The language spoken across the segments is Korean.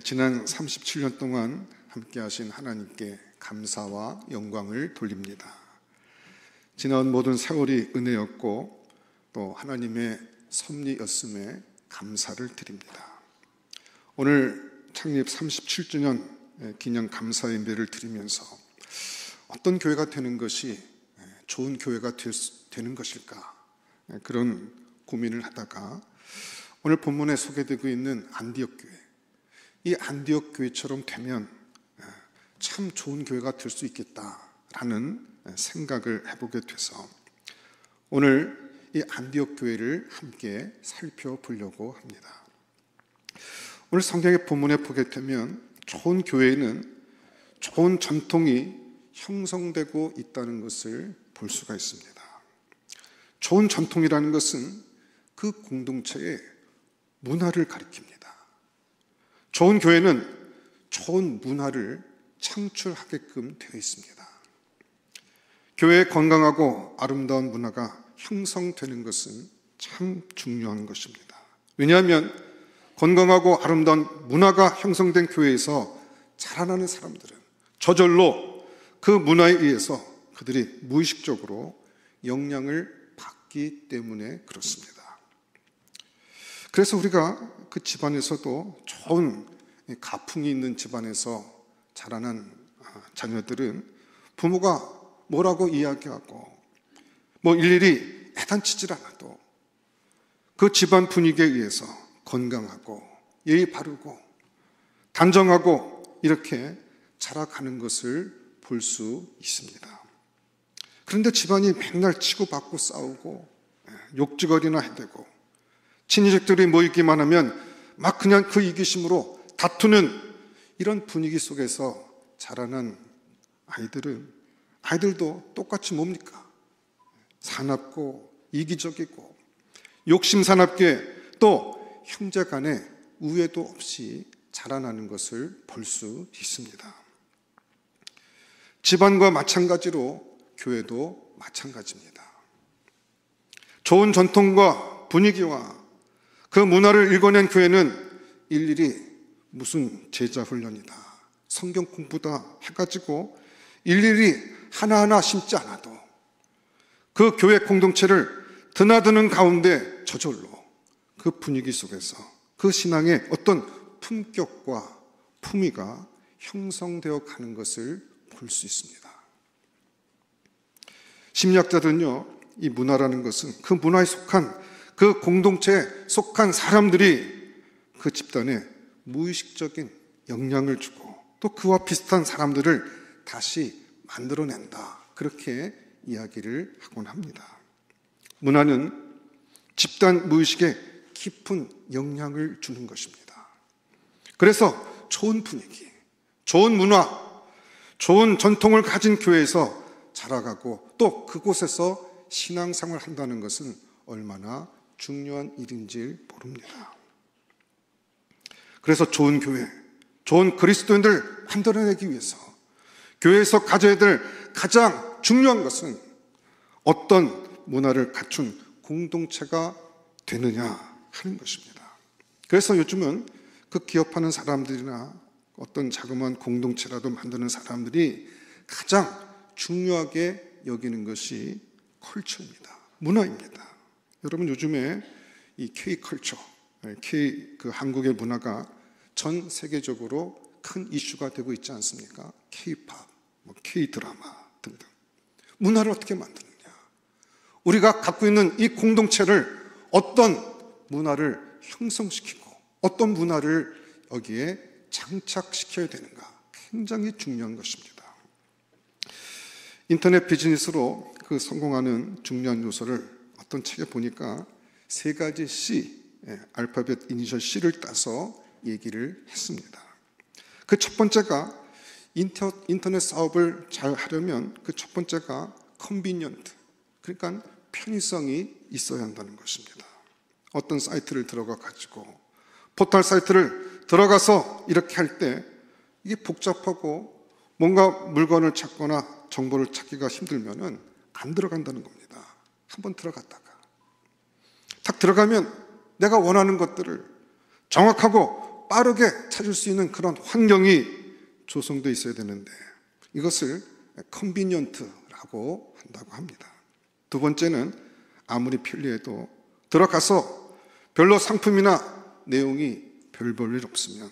지난 37년 동안 함께 하신 하나님께 감사와 영광을 돌립니다. 지난 모든 세월이 은혜였고 또 하나님의 섭리였음에 감사를 드립니다. 오늘 창립 37주년 기념 감사 예배를 드리면서 어떤 교회가 되는 것이 좋은 교회가 되는 것일까, 그런 고민을 하다가 오늘 본문에 소개되고 있는 안디옥 교회, 이 안디옥 교회처럼 되면 참 좋은 교회가 될 수 있겠다라는 생각을 해보게 돼서 오늘 이 안디옥 교회를 함께 살펴보려고 합니다. 오늘 성경의 본문에 보게 되면 좋은 교회에는 좋은 전통이 형성되고 있다는 것을 볼 수가 있습니다. 좋은 전통이라는 것은 그 공동체의 문화를 가리킵니다. 좋은 교회는 좋은 문화를 창출하게끔 되어 있습니다. 교회의 건강하고 아름다운 문화가 형성되는 것은 참 중요한 것입니다. 왜냐하면 건강하고 아름다운 문화가 형성된 교회에서 자라나는 사람들은 저절로 그 문화에 의해서 그들이 무의식적으로 영향을 받기 때문에 그렇습니다. 그래서 우리가 그 집안에서도 좋은 가풍이 있는 집안에서 자라난 자녀들은 부모가 뭐라고 이야기하고 일일이 애단치질 않아도 그 집안 분위기에 의해서 건강하고 예의 바르고 단정하고 이렇게 자라가는 것을 볼 수 있습니다. 그런데 집안이 맨날 치고받고 싸우고 욕지거리나 해대고 친인척들이 모이기만 하면 막 그냥 그 이기심으로 다투는 이런 분위기 속에서 자라난 아이들도 똑같이 뭡니까? 사납고 이기적이고 욕심사납게 또 형제 간에 우애도 없이 자라나는 것을 볼 수 있습니다. 집안과 마찬가지로 교회도 마찬가지입니다. 좋은 전통과 분위기와 그 문화를 읽어낸 교회는 일일이 무슨 제자 훈련이다, 성경 공부다 해가지고 일일이 하나하나 심지 않아도 그 교회 공동체를 드나드는 가운데 저절로 그 분위기 속에서 그 신앙의 어떤 품격과 품위가 형성되어 가는 것을 볼 수 있습니다. 심리학자들은요, 이 문화라는 것은 그 문화에 속한 그 공동체에 속한 사람들이 그 집단에 무의식적인 영향을 주고 또 그와 비슷한 사람들을 다시 만들어낸다, 그렇게 이야기를 하곤 합니다. 문화는 집단 무의식에 깊은 영향을 주는 것입니다. 그래서 좋은 분위기, 좋은 문화, 좋은 전통을 가진 교회에서 자라가고 또 그곳에서 신앙생활을 한다는 것은 얼마나 중요한 일인지 모릅니다. 그래서 좋은 교회, 좋은 그리스도인들 만들어내기 위해서 교회에서 가져야 될 가장 중요한 것은 어떤 문화를 갖춘 공동체가 되느냐 하는 것입니다. 그래서 요즘은 그 기업하는 사람들이나 어떤 자그마한 공동체라도 만드는 사람들이 가장 중요하게 여기는 것이 컬처입니다. 문화입니다. 여러분, 요즘에 이 K컬처, 그 한국의 문화가 전 세계적으로 큰 이슈가 되고 있지 않습니까? K-팝, K-드라마 등등. 문화를 어떻게 만드느냐? 우리가 갖고 있는 이 공동체를 어떤 문화를 형성시키고 어떤 문화를 여기에 장착시켜야 되는가? 굉장히 중요한 것입니다. 인터넷 비즈니스로 그 성공하는 중요한 요소를 어떤 책에 보니까 3가지 C, 알파벳 이니셜 C를 따서 얘기를 했습니다. 그 첫 번째가 인터넷 사업을 잘 하려면 그 첫 번째가 컨비니언트, 그러니까 편의성이 있어야 한다는 것입니다. 어떤 사이트를 들어가 가지고 포털 사이트를 들어가서 이렇게 할 때 이게 복잡하고 뭔가 물건을 찾거나 정보를 찾기가 힘들면은 안 들어간다는 겁니다. 한번 들어갔다가 딱 들어가면 내가 원하는 것들을 정확하고 빠르게 찾을 수 있는 그런 환경이 조성되어 있어야 되는데 이것을 컨비니언트라고 한다고 합니다. 두 번째는 아무리 편리해도 들어가서 별로 상품이나 내용이 별 볼 일 없으면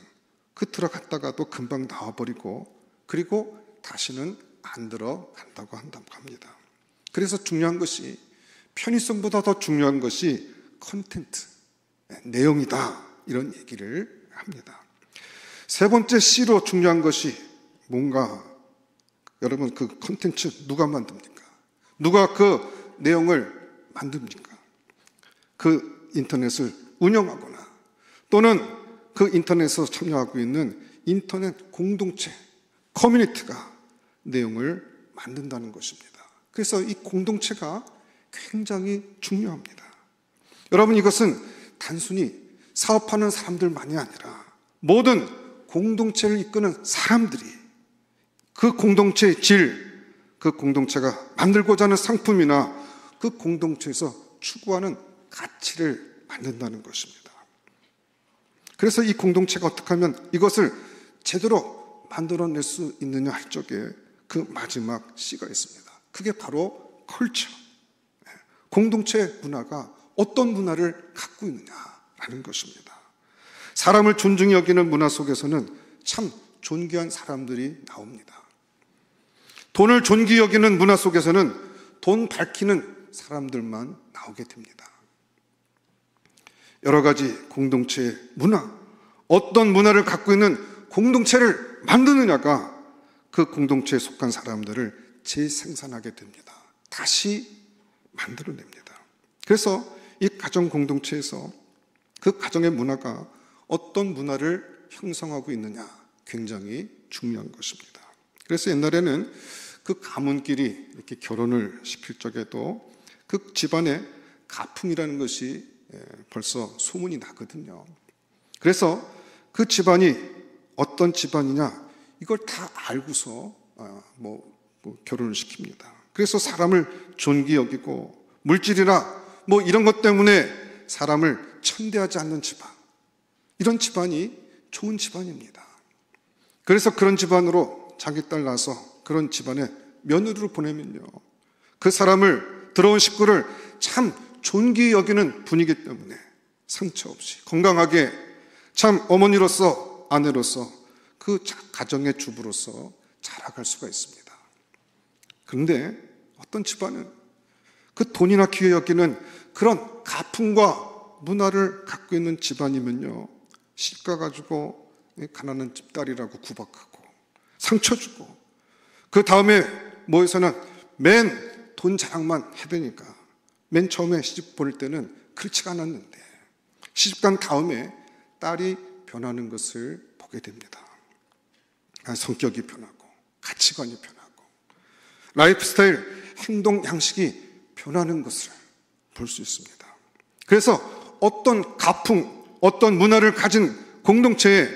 그 들어갔다가도 금방 나와버리고 그리고 다시는 안 들어간다고 한다고 합니다. 그래서 중요한 것이 편의성보다 더 중요한 것이 컨텐트, 내용이다 이런 얘기를 합니다. 세 번째 C로 중요한 것이 뭔가 여러분 그 컨텐츠 누가 만듭니까? 누가 그 내용을 만듭니까? 그 인터넷을 운영하거나 또는 그 인터넷에서 참여하고 있는 인터넷 공동체, 커뮤니티가 내용을 만든다는 것입니다. 그래서 이 공동체가 굉장히 중요합니다. 여러분 이것은 단순히 사업하는 사람들만이 아니라 모든 공동체를 이끄는 사람들이 그 공동체의 질, 그 공동체가 만들고자 하는 상품이나 그 공동체에서 추구하는 가치를 만든다는 것입니다. 그래서 이 공동체가 어떻게 하면 이것을 제대로 만들어낼 수 있느냐 할 적에 그 마지막 C가 있습니다. 그게 바로 컬처, 공동체 문화가 어떤 문화를 갖고 있느냐라는 것입니다. 사람을 존중히 여기는 문화 속에서는 참 존귀한 사람들이 나옵니다. 돈을 존귀히 여기는 문화 속에서는 돈 밝히는 사람들만 나오게 됩니다. 여러 가지 공동체의 문화, 어떤 문화를 갖고 있는 공동체를 만드느냐가 그 공동체에 속한 사람들을 재생산하게 됩니다. 다시 만들어냅니다. 그래서 이 가정 공동체에서 그 가정의 문화가 어떤 문화를 형성하고 있느냐 굉장히 중요한 것입니다. 그래서 옛날에는 그 가문끼리 이렇게 결혼을 시킬 적에도 그 집안에 가풍이라는 것이 벌써 소문이 나거든요. 그래서 그 집안이 어떤 집안이냐 이걸 다 알고서 결혼을 시킵니다. 그래서 사람을 존귀 여기고 물질이나 이런 것 때문에 사람을 천대하지 않는 집안, 이런 집안이 좋은 집안입니다. 그래서 그런 집안으로 자기 딸 낳아서 그런 집안에 며느리로 보내면요, 그 사람을 들어온 식구를 참 존귀 여기는 분위기 때문에 상처 없이 건강하게 참 어머니로서 아내로서 그 가정의 주부로서 자라갈 수가 있습니다. 그런데 어떤 집안은 그 돈이나 귀해 여기는 그런 가풍과 문화를 갖고 있는 집안이면요, 시집가 가지고 가난한 집딸이라고 구박하고 상처 주고 그 다음에 모여서는 맨 돈 자랑만 해대니까 맨 처음에 시집 보낼 때는 그렇지가 않았는데 시집간 다음에 딸이 변하는 것을 보게 됩니다. 성격이 변하고 가치관이 변하고 라이프 스타일, 행동 양식이 변하는 것을 볼 수 있습니다. 그래서 어떤 가풍, 어떤 문화를 가진 공동체에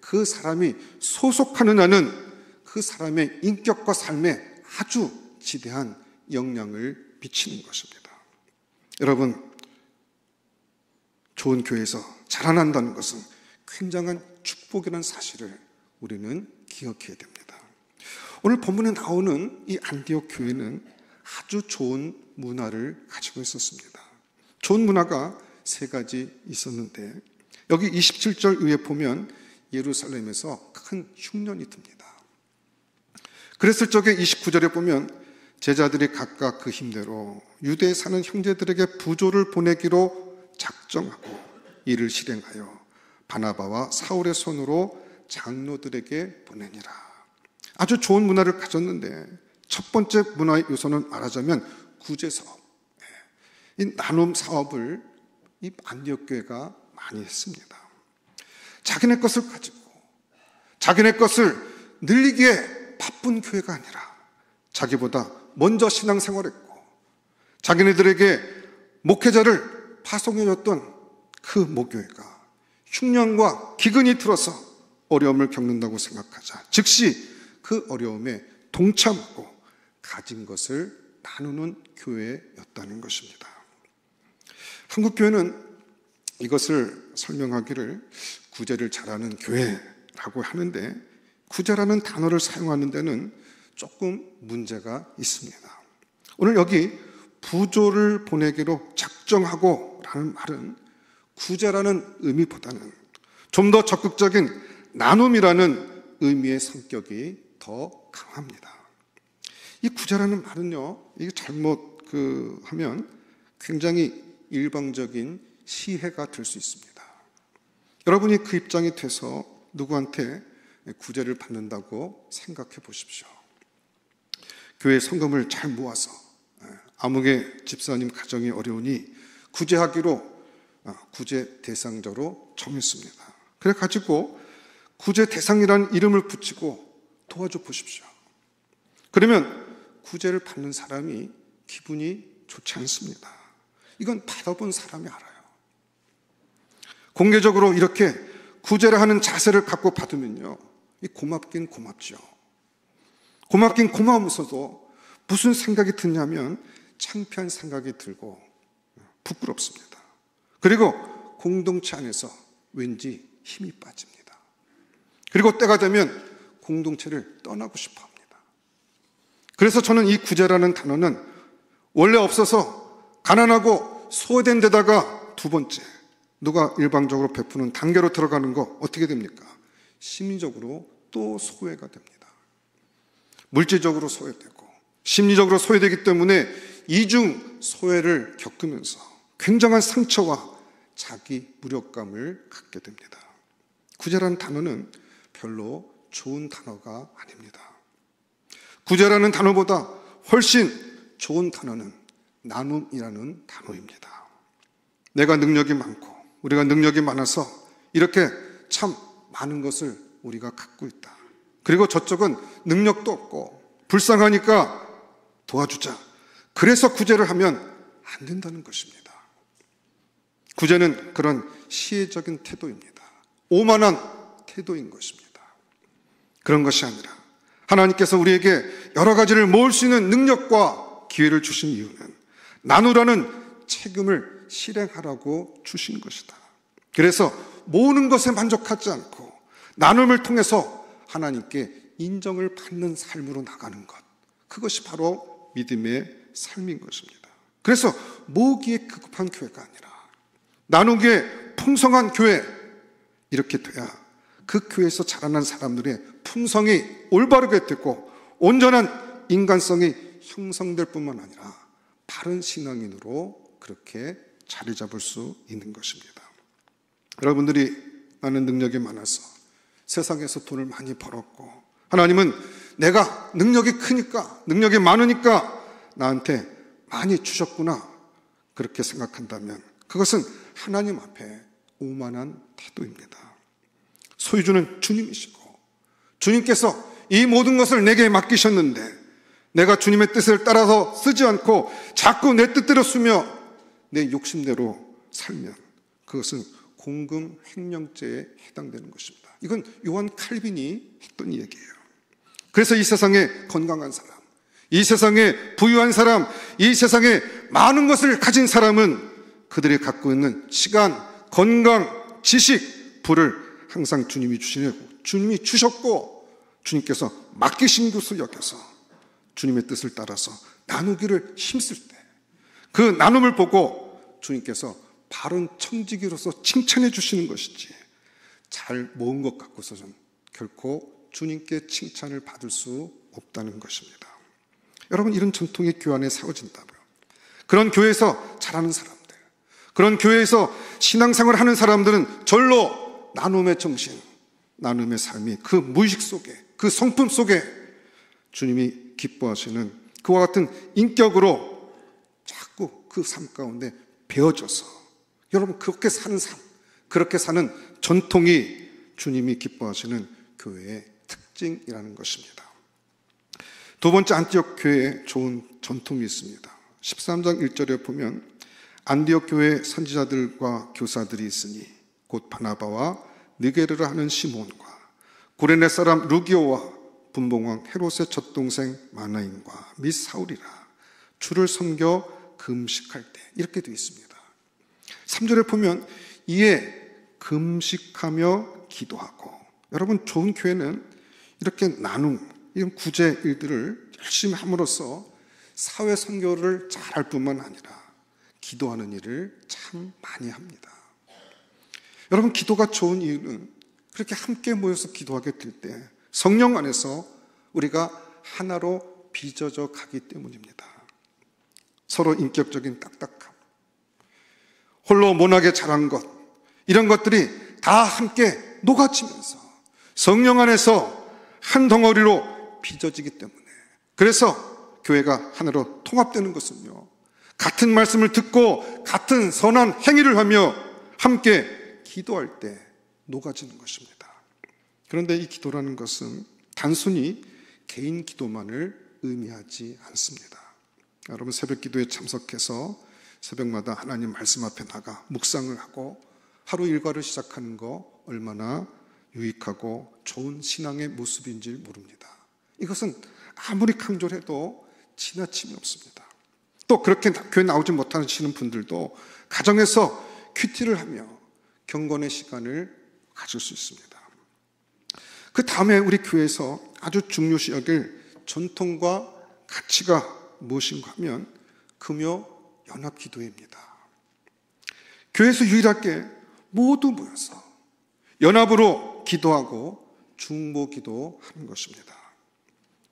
그 사람이 소속하느냐는 그 사람의 인격과 삶에 아주 지대한 영향을 미치는 것입니다. 여러분, 좋은 교회에서 자라난다는 것은 굉장한 축복이라는 사실을 우리는 기억해야 됩니다. 오늘 본문에 나오는 이 안디옥 교회는 아주 좋은 문화를 가지고 있었습니다. 좋은 문화가 세 가지 있었는데 여기 27절 위에 보면 예루살렘에서 큰 흉년이 듭니다. 그랬을 적에 29절에 보면 제자들이 각각 그 힘대로 유대에 사는 형제들에게 부조를 보내기로 작정하고 이를 실행하여 바나바와 사울의 손으로 장로들에게 보내니라. 아주 좋은 문화를 가졌는데 첫 번째 문화의 요소는 말하자면 구제사업, 이 나눔 사업을 이 안디옥 교회가 많이 했습니다. 자기네 것을 가지고 자기네 것을 늘리기에 바쁜 교회가 아니라 자기보다 먼저 신앙생활했고 자기네들에게 목회자를 파송해줬던 그 목교회가 흉년과 기근이 들어서 어려움을 겪는다고 생각하자 즉시 그 어려움에 동참하고 가진 것을 나누는 교회였다는 것입니다. 한국교회는 이것을 설명하기를 구제를 잘하는 교회라고 하는데 구제라는 단어를 사용하는 데는 조금 문제가 있습니다. 오늘 여기 부조를 보내기로 작정하고 라는 말은 구제라는 의미보다는 좀 더 적극적인 나눔이라는 의미의 성격이 더 강합니다. 이 구제라는 말은요, 이게 잘못 하면 굉장히 일방적인 시해가 될 수 있습니다. 여러분이 그 입장이 돼서 누구한테 구제를 받는다고 생각해 보십시오. 교회 성금을 잘 모아서 아무개 집사님 가정이 어려우니 구제하기로 구제 대상자로 정했습니다. 그래가지고 구제 대상이라는 이름을 붙이고 도와줘 보십시오. 그러면 구제를 받는 사람이 기분이 좋지 않습니다. 이건 받아본 사람이 알아요. 공개적으로 이렇게 구제를 하는 자세를 갖고 받으면요, 고맙긴 고맙죠. 고맙긴 고마우면서도 무슨 생각이 드냐면 창피한 생각이 들고 부끄럽습니다. 그리고 공동체 안에서 왠지 힘이 빠집니다. 그리고 때가 되면 공동체를 떠나고 싶어 합니다. 그래서 저는 이 구제라는 단어는 원래 없어서 가난하고 소외된 데다가 두 번째, 누가 일방적으로 베푸는 단계로 들어가는 거 어떻게 됩니까? 심리적으로 또 소외가 됩니다. 물질적으로 소외되고 심리적으로 소외되기 때문에 이중 소외를 겪으면서 굉장한 상처와 자기 무력감을 갖게 됩니다. 구제라는 단어는 별로 좋은 단어가 아닙니다. 구제라는 단어보다 훨씬 좋은 단어는 나눔이라는 단어입니다. 내가 능력이 많고 우리가 능력이 많아서 이렇게 참 많은 것을 우리가 갖고 있다. 그리고 저쪽은 능력도 없고 불쌍하니까 도와주자. 그래서 구제를 하면 안 된다는 것입니다. 구제는 그런 시혜적인 태도입니다. 오만한 태도인 것입니다. 그런 것이 아니라 하나님께서 우리에게 여러 가지를 모을 수 있는 능력과 기회를 주신 이유는 나누라는 책임을 실행하라고 주신 것이다. 그래서 모으는 것에 만족하지 않고 나눔을 통해서 하나님께 인정을 받는 삶으로 나가는 것, 그것이 바로 믿음의 삶인 것입니다. 그래서 모으기에 급급한 교회가 아니라 나누기에 풍성한 교회, 이렇게 돼야 그 교회에서 자라난 사람들의 품성이 올바르게 되고 온전한 인간성이 형성될 뿐만 아니라 바른 신앙인으로 그렇게 자리 잡을 수 있는 것입니다. 여러분들이 나는 능력이 많아서 세상에서 돈을 많이 벌었고 하나님은 내가 능력이 크니까 능력이 많으니까 나한테 많이 주셨구나 그렇게 생각한다면 그것은 하나님 앞에 오만한 태도입니다. 소유주는 주님이시고 주님께서 이 모든 것을 내게 맡기셨는데 내가 주님의 뜻을 따라서 쓰지 않고 자꾸 내 뜻대로 쓰며 내 욕심대로 살면 그것은 공금 횡령죄에 해당되는 것입니다. 이건 요한 칼빈이 했던 얘기예요. 그래서 이 세상에 건강한 사람, 이 세상에 부유한 사람, 이 세상에 많은 것을 가진 사람은 그들이 갖고 있는 시간, 건강, 지식, 부를 항상 주님이 주시고 주님이 주셨고 주님께서 맡기신 것을 여겨서 주님의 뜻을 따라서 나누기를 힘쓸 때 그 나눔을 보고 주님께서 바른 청지기로서 칭찬해 주시는 것이지 잘 모은 것 갖고서는 결코 주님께 칭찬을 받을 수 없다는 것입니다. 여러분, 이런 전통이 교회 안에 세워진다고요. 그런 교회에서 자라는 사람들, 그런 교회에서 신앙생활을 하는 사람들은 절로 나눔의 정신, 나눔의 삶이 그 무의식 속에, 그 성품 속에 주님이 기뻐하시는 그와 같은 인격으로 자꾸 그 삶 가운데 배어져서 여러분 그렇게 사는 삶, 그렇게 사는 전통이 주님이 기뻐하시는 교회의 특징이라는 것입니다. 두 번째, 안디옥 교회에 좋은 전통이 있습니다. 13장 1절에 보면 안디옥 교회 선지자들과 교사들이 있으니 곧 바나바와 느게르를 하는 시몬과 구레네 사람 루기오와 분봉왕 헤롯의 젖동생 마나인과 및 사울이라 주를 섬겨 금식할 때, 이렇게 되어 있습니다. 3절에 보면 이에 금식하며 기도하고. 여러분, 좋은 교회는 이렇게 나눔, 이런 구제 일들을 열심히 함으로써 사회 선교를 잘할 뿐만 아니라 기도하는 일을 참 많이 합니다. 여러분, 기도가 좋은 이유는 그렇게 함께 모여서 기도하게 될 때 성령 안에서 우리가 하나로 빚어져 가기 때문입니다. 서로 인격적인 딱딱함, 홀로 모나게 자란 것, 이런 것들이 다 함께 녹아지면서 성령 안에서 한 덩어리로 빚어지기 때문에, 그래서 교회가 하나로 통합되는 것은요, 같은 말씀을 듣고 같은 선한 행위를 하며 함께 기도할 때 녹아지는 것입니다. 그런데 이 기도라는 것은 단순히 개인 기도만을 의미하지 않습니다. 여러분, 새벽 기도에 참석해서 새벽마다 하나님 말씀 앞에 나가 묵상을 하고 하루 일과를 시작하는 거 얼마나 유익하고 좋은 신앙의 모습인지 모릅니다. 이것은 아무리 강조를 해도 지나침이 없습니다. 또 그렇게 교회 나오지 못하시는 분들도 가정에서 큐티를 하며 경건의 시간을 가질 수 있습니다. 그 다음에 우리 교회에서 아주 중요시 여길 전통과 가치가 무엇인가 하면 금요 연합기도회입니다. 교회에서 유일하게 모두 모여서 연합으로 기도하고 중보기도 하는 것입니다.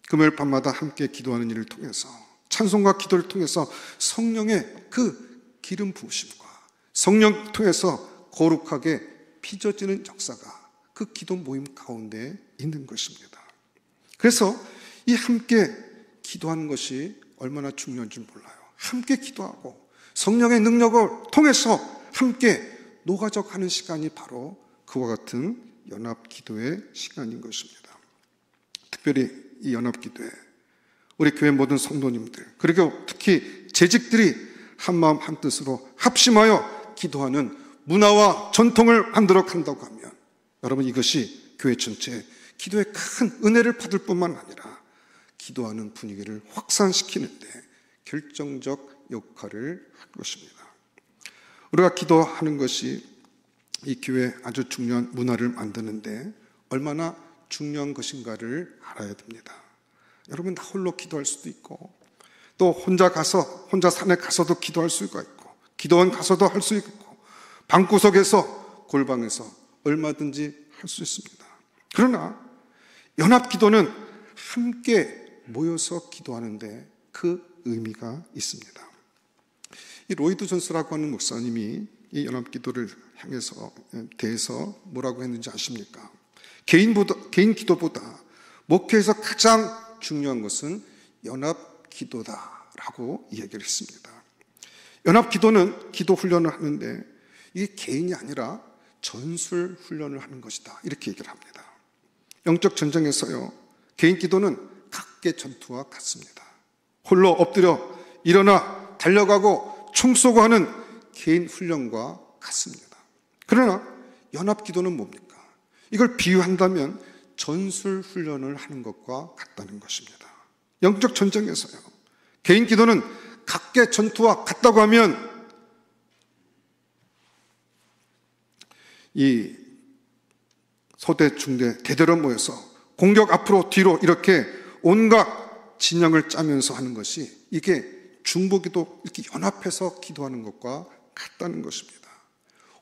금요일 밤마다 함께 기도하는 일을 통해서, 찬송과 기도를 통해서 성령의 그 기름 부으심과 성령 통해서 거룩하게 빚어지는 역사가 그 기도 모임 가운데 있는 것입니다. 그래서 이 함께 기도하는 것이 얼마나 중요한지 몰라요. 함께 기도하고 성령의 능력을 통해서 함께 녹아져 가는 시간이 바로 그와 같은 연합기도의 시간인 것입니다. 특별히 이 연합기도에 우리 교회 모든 성도님들, 그리고 특히 재직들이 한마음 한뜻으로 합심하여 기도하는 문화와 전통을 만들어 간다고 하면, 여러분, 이것이 교회 전체에 기도의 큰 은혜를 받을 뿐만 아니라 기도하는 분위기를 확산시키는데 결정적 역할을 할 것입니다. 우리가 기도하는 것이 이 교회에 아주 중요한 문화를 만드는데 얼마나 중요한 것인가를 알아야 됩니다. 여러분, 나 홀로 기도할 수도 있고, 또 혼자 산에 가서도 기도할 수가 있고, 기도원 가서도 할 수 있고, 방구석에서, 골방에서 얼마든지 할 수 있습니다. 그러나 연합기도는 함께 모여서 기도하는데 그 의미가 있습니다. 이 로이드 존스라고 하는 목사님이 이 연합기도를 대해서 뭐라고 했는지 아십니까? 개인 기도보다 목회에서 가장 중요한 것은 연합기도다라고 이야기를 했습니다. 연합기도는 기도 훈련을 하는데 이게 개인이 아니라 전술 훈련을 하는 것이다, 이렇게 얘기를 합니다. 영적 전쟁에서요, 개인 기도는 각계 전투와 같습니다. 홀로 엎드려 일어나 달려가고 총 쏘고 하는 개인 훈련과 같습니다. 그러나 연합 기도는 뭡니까? 이걸 비유한다면 전술 훈련을 하는 것과 같다는 것입니다. 영적 전쟁에서요, 개인 기도는 각계 전투와 같다고 하면 이 소대, 중대, 대대로 모여서 공격 앞으로 뒤로 이렇게 온갖 진영을 짜면서 하는 것이, 이게 중보기도 이렇게 연합해서 기도하는 것과 같다는 것입니다.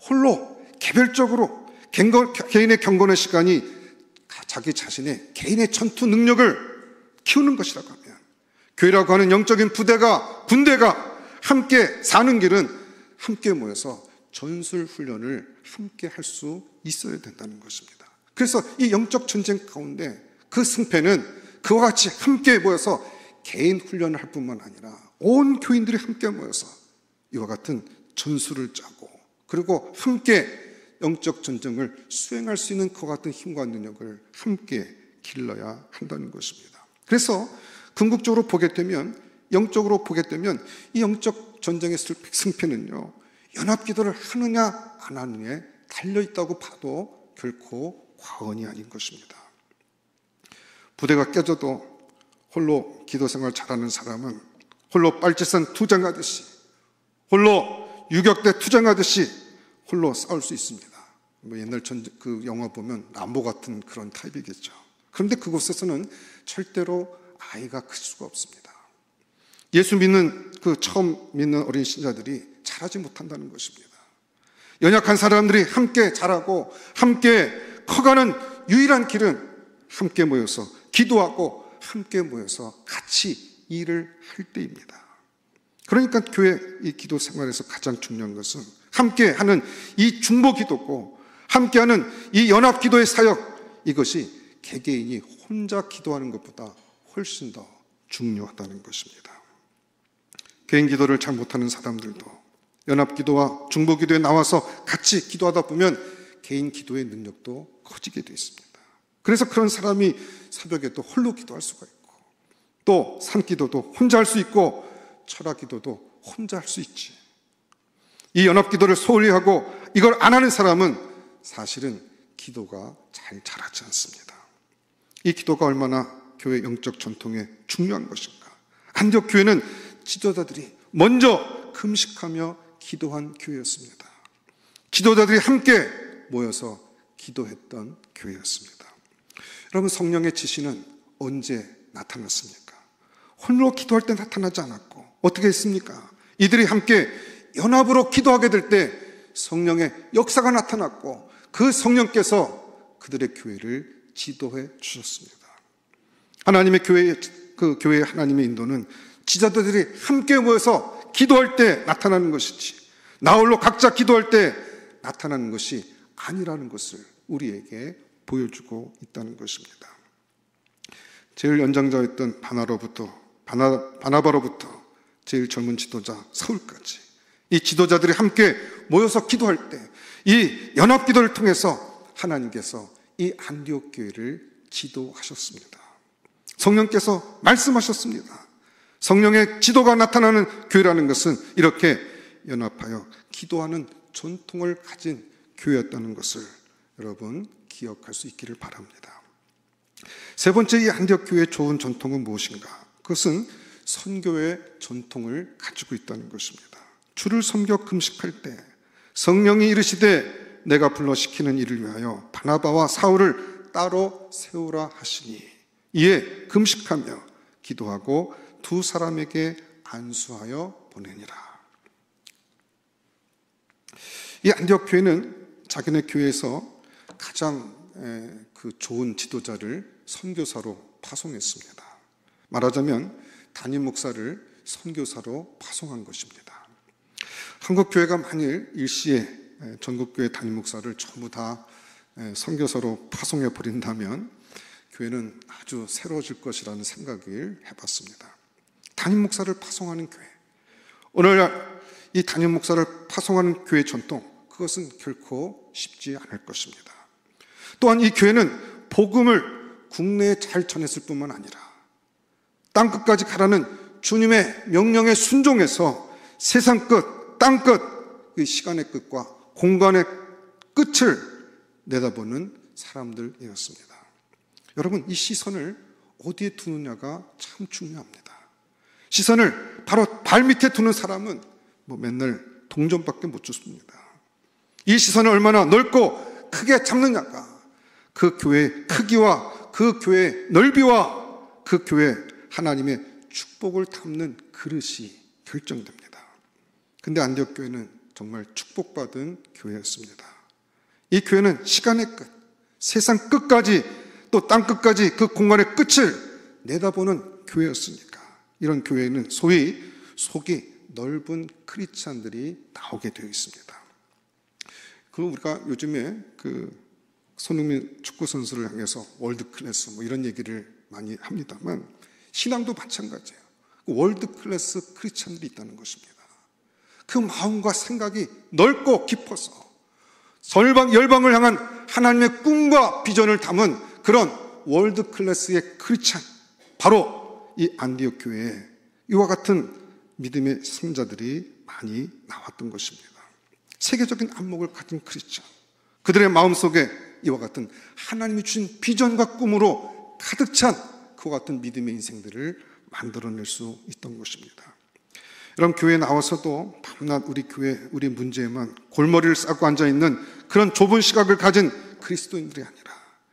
홀로 개별적으로 개인의 경건의 시간이 자기 자신의 개인의 전투 능력을 키우는 것이라고 하면, 교회라고 하는 영적인 군대가 함께 사는 길은 함께 모여서 전술 훈련을 함께 할 수 있어야 된다는 것입니다. 그래서 이 영적 전쟁 가운데 그 승패는 그와 같이 함께 모여서 개인 훈련을 할 뿐만 아니라 온 교인들이 함께 모여서 이와 같은 전술을 짜고, 그리고 함께 영적 전쟁을 수행할 수 있는 그와 같은 힘과 능력을 함께 길러야 한다는 것입니다. 그래서 궁극적으로 보게 되면, 영적으로 보게 되면 이 영적 전쟁의 승패는요, 연합기도를 하느냐 안 하느냐에 달려있다고 봐도 결코 과언이 아닌 것입니다. 부대가 깨져도 홀로 기도생활 잘하는 사람은 홀로 빨치산 투쟁하듯이, 홀로 유격대 투쟁하듯이 홀로 싸울 수 있습니다. 뭐 옛날 그 영화 보면 람보 같은 그런 타입이겠죠. 그런데 그곳에서는 절대로 아이가 클 수가 없습니다. 예수 믿는 처음 믿는 어린 신자들이 자라지 못한다는 것입니다. 연약한 사람들이 함께 자라고 함께 커가는 유일한 길은 함께 모여서 기도하고 함께 모여서 같이 일을 할 때입니다. 그러니까 교회 이 기도 생활에서 가장 중요한 것은 함께 하는 이 중보 기도고 함께 하는 이 연합 기도의 사역, 이것이 개개인이 혼자 기도하는 것보다 훨씬 더 중요하다는 것입니다. 개인 기도를 잘 못하는 사람들도 연합 기도와 중보 기도에 나와서 같이 기도하다 보면 개인 기도의 능력도 커지게 되어 있습니다. 그래서 그런 사람이 새벽에도 홀로 기도할 수가 있고, 또 산기도도 혼자 할 수 있고 철학 기도도 혼자 할 수 있지. 이 연합 기도를 소홀히 하고 이걸 안 하는 사람은 사실은 기도가 잘 자라지 않습니다. 이 기도가 얼마나 교회 영적 전통에 중요한 것인가. 안디옥 교회는 지도자들이 먼저 금식하며 기도한 교회였습니다. 지도자들이 함께 모여서 기도했던 교회였습니다. 여러분, 성령의 지시는 언제 나타났습니까? 홀로 기도할 때 나타나지 않았고 어떻게 했습니까? 이들이 함께 연합으로 기도하게 될 때 성령의 역사가 나타났고 그 성령께서 그들의 교회를 지도해 주셨습니다. 하나님의 교회의 하나님의 인도는 지도자들이 함께 모여서 기도할 때 나타나는 것이지 나 홀로 각자 기도할 때 나타나는 것이 아니라는 것을 우리에게 보여주고 있다는 것입니다. 제일 연장자였던 바나바로부터 제일 젊은 지도자 사울까지 이 지도자들이 함께 모여서 기도할 때 이 연합기도를 통해서 하나님께서 이 안디옥 교회를 지도하셨습니다. 성령께서 말씀하셨습니다. 성령의 지도가 나타나는 교회라는 것은 이렇게 연합하여 기도하는 전통을 가진 교회였다는 것을 여러분 기억할 수 있기를 바랍니다. 세 번째, 이 안디옥 교회의 좋은 전통은 무엇인가? 그것은 선교의 전통을 가지고 있다는 것입니다. 주를 섬겨 금식할 때 성령이 이르시되 내가 불러 시키는 일을 위하여 바나바와 사울을 따로 세우라 하시니 이에 금식하며 기도하고 두 사람에게 안수하여 보내니라. 이 안디옥 교회는 자기네 교회에서 가장 좋은 지도자를 선교사로 파송했습니다. 말하자면 담임 목사를 선교사로 파송한 것입니다. 한국 교회가 만일 일시에 전국 교회 담임 목사를 전부 다 선교사로 파송해 버린다면 교회는 아주 새로워질 것이라는 생각을 해봤습니다. 담임 목사를 파송하는 교회, 오늘날 이 담임 목사를 파송하는 교회 전통, 그것은 결코 쉽지 않을 것입니다. 또한 이 교회는 복음을 국내에 잘 전했을 뿐만 아니라 땅끝까지 가라는 주님의 명령에 순종해서 세상 끝, 땅 끝, 그 시간의 끝과 공간의 끝을 내다보는 사람들이었습니다. 여러분, 이 시선을 어디에 두느냐가 참 중요합니다. 시선을 바로 발밑에 두는 사람은 맨날 동전밖에 못 줍니다. 이 시선을 얼마나 넓고 크게 잡느냐가 그 교회의 크기와 그 교회의 넓이와 그 교회 하나님의 축복을 담는 그릇이 결정됩니다. 근데 안디옥 교회는 정말 축복받은 교회였습니다. 이 교회는 시간의 끝, 세상 끝까지 또 땅 끝까지 그 공간의 끝을 내다보는 교회였으니까 이런 교회는 소위 속이 넓은 크리스찬들이 나오게 되어 있습니다. 우리가 요즘에 손흥민 축구 선수를 향해서 월드 클래스 이런 얘기를 많이 합니다만 신앙도 마찬가지예요. 월드 클래스 크리스찬들이 있다는 것입니다. 그 마음과 생각이 넓고 깊어서 열방을 향한 하나님의 꿈과 비전을 담은 그런 월드 클래스의 크리스찬, 바로 이 안디옥 교회에 이와 같은 믿음의 성자들이 많이 나왔던 것입니다. 세계적인 안목을 가진 크리스찬, 그들의 마음속에 이와 같은 하나님이 주신 비전과 꿈으로 가득 찬 그와 같은 믿음의 인생들을 만들어낼 수 있던 것입니다. 이런 교회에 나와서도 밤낮 우리 교회, 우리 문제에만 골머리를 싸고 앉아있는 그런 좁은 시각을 가진 그리스도인들이 아니라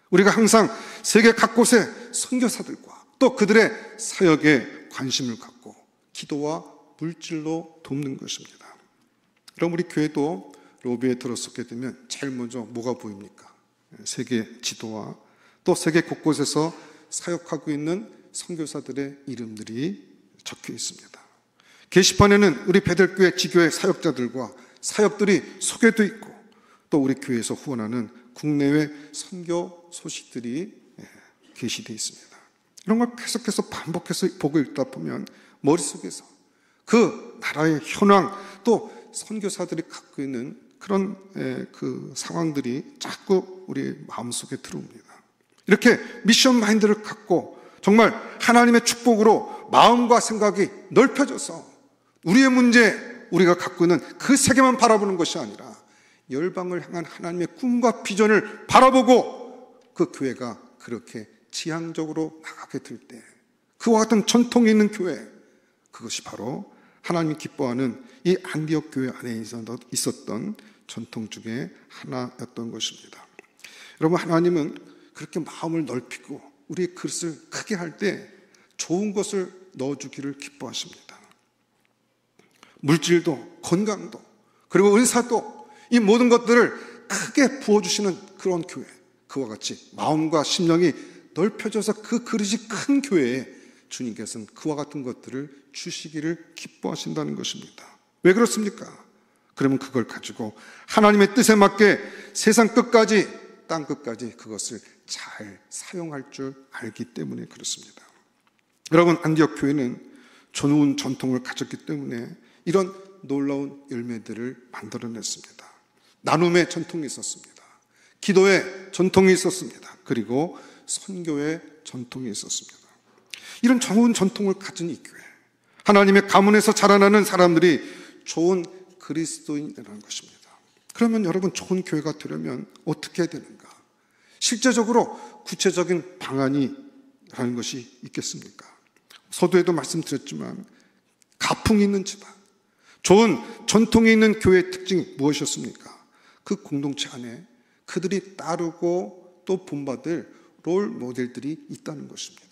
우리가 항상 세계 각곳의 선교사들과 또 그들의 사역에 관심을 갖고 기도와 물질로 돕는 것입니다. 그럼 우리 교회도 로비에 들어서게 되면 제일 먼저 뭐가 보입니까? 세계 지도와 또 세계 곳곳에서 사역하고 있는 선교사들의 이름들이 적혀 있습니다. 게시판에는 우리 베들교회 지교회 사역자들과 사역들이 소개되어 있고 또 우리 교회에서 후원하는 국내외 선교 소식들이 게시되어 있습니다. 이런 걸 계속해서 반복해서 보고 읽다 보면 머릿속에서 그 나라의 현황 또 선교사들이 갖고 있는 그런 그 상황들이 자꾸 우리 마음속에 들어옵니다. 이렇게 미션 마인드를 갖고 정말 하나님의 축복으로 마음과 생각이 넓혀져서 우리의 문제, 우리가 갖고 있는 그 세계만 바라보는 것이 아니라 열방을 향한 하나님의 꿈과 비전을 바라보고 그 교회가 그렇게 지향적으로 나가게 될 때 그와 같은 전통이 있는 교회, 그것이 바로 하나님이 기뻐하는 이 안디옥 교회 안에 있었던 전통 중에 하나였던 것입니다. 여러분, 하나님은 그렇게 마음을 넓히고 우리의 그릇을 크게 할 때 좋은 것을 넣어주기를 기뻐하십니다. 물질도 건강도 그리고 은사도 이 모든 것들을 크게 부어주시는 그런 교회, 그와 같이 마음과 심령이 넓혀져서 그 그릇이 큰 교회에 주님께서는 그와 같은 것들을 주시기를 기뻐하신다는 것입니다. 왜 그렇습니까? 그러면 그걸 가지고 하나님의 뜻에 맞게 세상 끝까지 땅 끝까지 그것을 잘 사용할 줄 알기 때문에 그렇습니다. 여러분, 안디옥 교회는 좋은 전통을 가졌기 때문에 이런 놀라운 열매들을 만들어냈습니다. 나눔의 전통이 있었습니다. 기도의 전통이 있었습니다. 그리고 선교의 전통이 있었습니다. 이런 좋은 전통을 가진 이 교회, 하나님의 가문에서 자라나는 사람들이 좋은 그리스도인이라는 것입니다. 그러면 여러분, 좋은 교회가 되려면 어떻게 해야 되는가? 실제적으로 구체적인 방안이라는 것이 있겠습니까? 서두에도 말씀드렸지만 가풍이 있는 집안, 좋은 전통이 있는 교회의 특징이 무엇이었습니까? 그 공동체 안에 그들이 따르고 또 본받을 롤 모델들이 있다는 것입니다.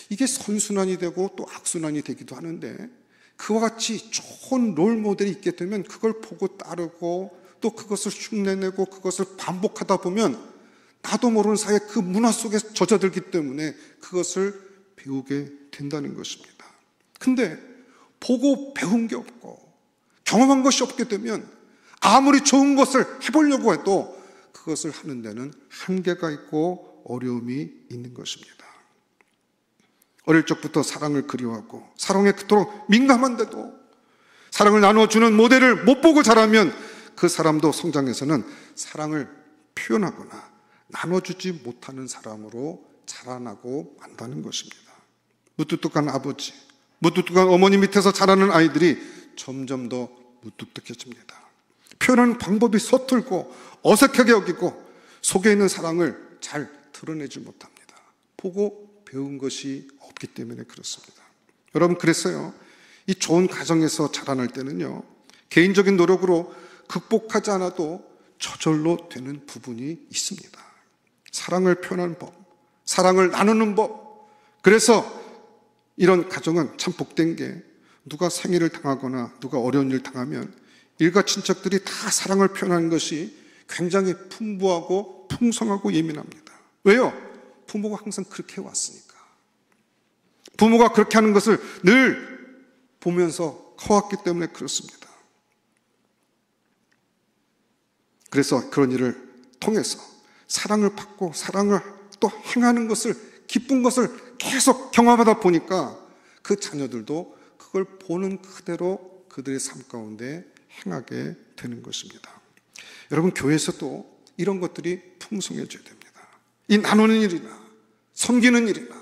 이게 선순환이 되고 또 악순환이 되기도 하는데 그와 같이 좋은 롤 모델이 있게 되면 그걸 보고 따르고 또 그것을 흉내내고 그것을 반복하다 보면 나도 모르는 사이에 그 문화 속에 젖어들기 때문에 그것을 배우게 된다는 것입니다. 근데 보고 배운 게 없고 경험한 것이 없게 되면 아무리 좋은 것을 해보려고 해도 그것을 하는 데는 한계가 있고 어려움이 있는 것입니다. 어릴 적부터 사랑을 그리워하고 사랑에 그토록 민감한데도 사랑을 나눠주는 모델을 못 보고 자라면 그 사람도 성장해서는 사랑을 표현하거나 나눠주지 못하는 사람으로 자라나고 만다는 것입니다. 무뚝뚝한 아버지, 무뚝뚝한 어머니 밑에서 자라는 아이들이 점점 더 무뚝뚝해집니다. 표현하는 방법이 서툴고 어색하게 여기고 속에 있는 사랑을 잘 드러내지 못합니다. 보고 배운 것이 없기 때문에 그렇습니다. 여러분, 그래서요, 이 좋은 가정에서 자라날 때는요, 개인적인 노력으로 극복하지 않아도 저절로 되는 부분이 있습니다. 사랑을 표현하는 법, 사랑을 나누는 법. 그래서 이런 가정은 참 복된 게 누가 생일을 당하거나 누가 어려운 일을 당하면 일가 친척들이 다 사랑을 표현하는 것이 굉장히 풍부하고 풍성하고 예민합니다. 왜요? 부모가 항상 그렇게 해왔으니까. 부모가 그렇게 하는 것을 늘 보면서 커왔기 때문에 그렇습니다. 그래서 그런 일을 통해서 사랑을 받고 사랑을 또 행하는 것을, 기쁜 것을 계속 경험하다 보니까 그 자녀들도 그걸 보는 그대로 그들의 삶 가운데 행하게 되는 것입니다. 여러분, 교회에서도 이런 것들이 풍성해져야 됩니다. 이 나누는 일이나 섬기는 일이나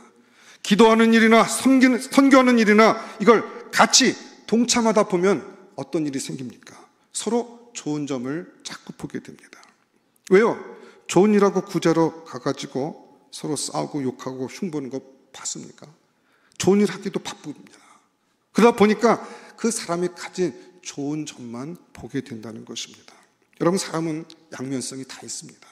기도하는 일이나 선교하는 일이나 이걸 같이 동참하다 보면 어떤 일이 생깁니까? 서로 좋은 점을 자꾸 보게 됩니다. 왜요? 좋은 일하고 구제로 가가지고 서로 싸우고 욕하고 흉보는 거 봤습니까? 좋은 일 하기도 바쁩니다. 그러다 보니까 그 사람이 가진 좋은 점만 보게 된다는 것입니다. 여러분, 사람은 양면성이 다 있습니다.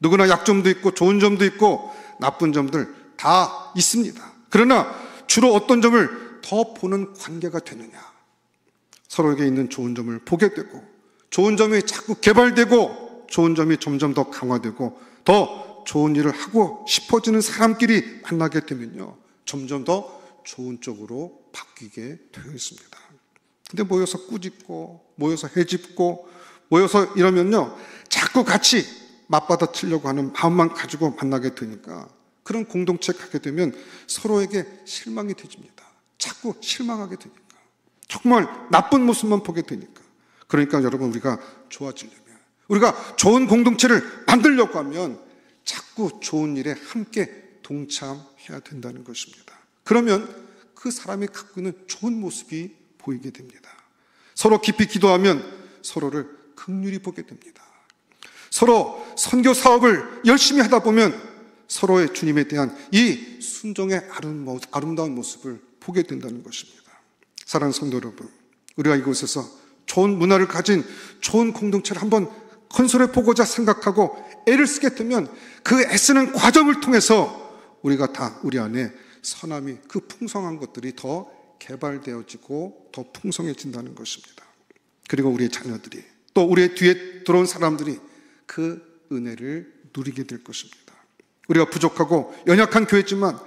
누구나 약점도 있고 좋은 점도 있고 나쁜 점들 다 있습니다. 그러나 주로 어떤 점을 더 보는 관계가 되느냐, 서로에게 있는 좋은 점을 보게 되고 좋은 점이 자꾸 개발되고 좋은 점이 점점 더 강화되고 더 좋은 일을 하고 싶어지는 사람끼리 만나게 되면요, 점점 더 좋은 쪽으로 바뀌게 되어 있습니다. 근데 모여서 꾸짖고 모여서 해집고 모여서 이러면요, 자꾸 같이 맞받아치려고 하는 마음만 가지고 만나게 되니까 그런 공동체에 가게 되면 서로에게 실망이 되집니다. 자꾸 실망하게 되니까, 정말 나쁜 모습만 보게 되니까. 그러니까 여러분, 우리가 좋아지려면, 우리가 좋은 공동체를 만들려고 하면 자꾸 좋은 일에 함께 동참해야 된다는 것입니다. 그러면 그 사람이 갖고 있는 좋은 모습이 보이게 됩니다. 서로 깊이 기도하면 서로를 긍휼히 보게 됩니다. 서로 선교 사업을 열심히 하다 보면 서로의 주님에 대한 이 순종의 아름다운 모습을 보게 된다는 것입니다. 사랑하는 성도 여러분, 우리가 이곳에서 좋은 문화를 가진 좋은 공동체를 한번 건설해 보고자 생각하고 애를 쓰게 되면 그 애쓰는 과정을 통해서 우리가 다 우리 안에 선함이, 그 풍성한 것들이 더 개발되어지고 더 풍성해진다는 것입니다. 그리고 우리의 자녀들이, 또 우리의 뒤에 들어온 사람들이 그 은혜를 누리게 될 것입니다. 우리가 부족하고 연약한 교회지만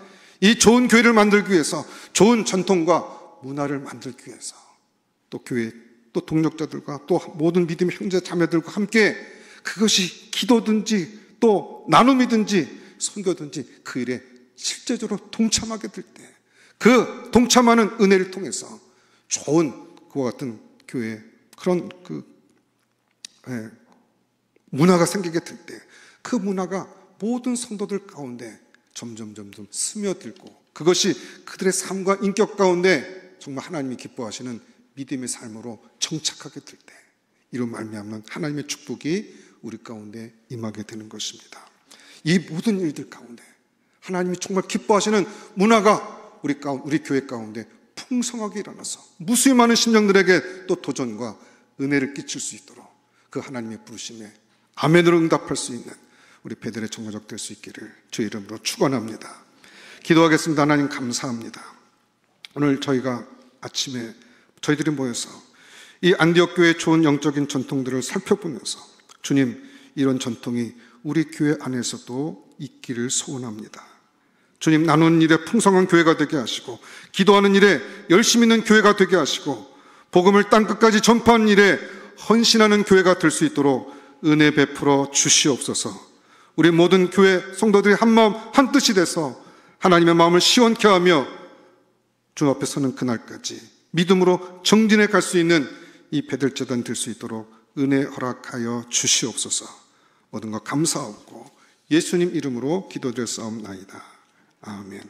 이 좋은 교회를 만들기 위해서, 좋은 전통과 문화를 만들기 위해서 또 교회, 또 동력자들과 또 모든 믿음의 형제 자매들과 함께 그것이 기도든지 또 나눔이든지 선교든지 그 일에 실제적으로 동참하게 될 때, 그 동참하는 은혜를 통해서 좋은 그와 같은 교회, 그런 문화가 생기게 될 때 그 문화가 모든 성도들 가운데 점점 스며들고 그것이 그들의 삶과 인격 가운데 정말 하나님이 기뻐하시는 믿음의 삶으로 정착하게 될 때, 이로 말미암는 하나님의 축복이 우리 가운데 임하게 되는 것입니다. 이 모든 일들 가운데 하나님이 정말 기뻐하시는 문화가 우리 교회 가운데 풍성하게 일어나서 무수히 많은 심령들에게 또 도전과 은혜를 끼칠 수 있도록 그 하나님의 부르심에 아멘으로 응답할 수 있는 우리 베델의 정거적 될 수 있기를 주의 이름으로 축원합니다. 기도하겠습니다. 하나님, 감사합니다. 오늘 저희가 아침에 저희들이 모여서 이 안디옥 교회의 좋은 영적인 전통들을 살펴보면서 주님, 이런 전통이 우리 교회 안에서도 있기를 소원합니다. 주님, 나누는 일에 풍성한 교회가 되게 하시고 기도하는 일에 열심 있는 교회가 되게 하시고 복음을 땅끝까지 전파하는 일에 헌신하는 교회가 될 수 있도록 은혜 베풀어 주시옵소서. 우리 모든 교회 성도들이 한마음 한뜻이 돼서 하나님의 마음을 시원케 하며 주 앞에 서는 그날까지 믿음으로 정진해 갈 수 있는 이 베델제단 될 수 있도록 은혜 허락하여 주시옵소서. 모든 것 감사하고 예수님 이름으로 기도드렸사옵나이다. 아멘.